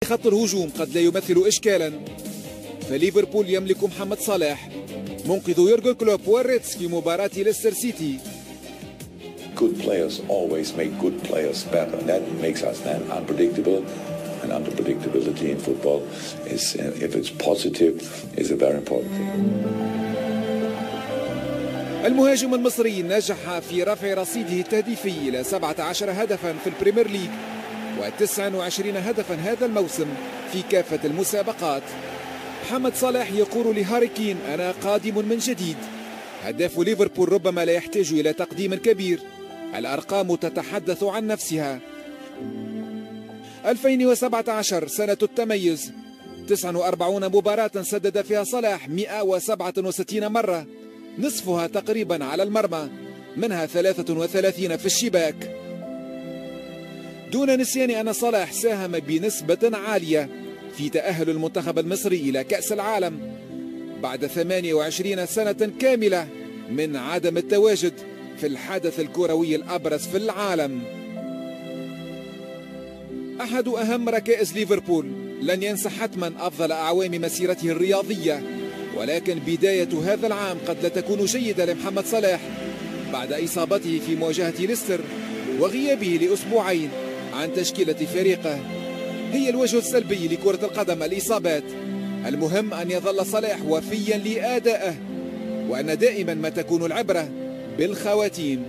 خط الهجوم قد لا يمثل إشكالا، فليفربول يملك محمد صلاح منقذ يورجن كلوب والريتس في مباراة ليستر سيتي. Good players always make good players better, and that makes us then unpredictable. And unpredictability in football is, if it's positive, is a very important thing. المهاجم المصري نجح في رفع رصيده التهديفي إلى 17 هدفا في البريمير ليج و29 هدفا هذا الموسم في كافة المسابقات. محمد صلاح يقول لهاري كين: أنا قادم من جديد. هداف ليفربول ربما لا يحتاج إلى تقديم كبير، الأرقام تتحدث عن نفسها. 2017 سنة التميز، 49 مباراة سدد فيها صلاح 167 مرة، نصفها تقريبا على المرمى، منها 33 في الشباك. دون نسيان أن صلاح ساهم بنسبة عالية في تأهل المنتخب المصري إلى كأس العالم بعد 28 سنة كاملة من عدم التواجد في الحدث الكروي الأبرز في العالم. أحد أهم ركائز ليفربول لن ينسى حتما أفضل أعوام مسيرته الرياضية، ولكن بداية هذا العام قد لا تكون جيدة لمحمد صلاح بعد إصابته في مواجهة ليستر وغيابه لأسبوعين عن تشكيلة فريقه. هي الوجه السلبي لكرة القدم الإصابات. المهم أن يظل صلاح وفيا لأدائه، وأن دائما ما تكون العبرة بالخواتيم.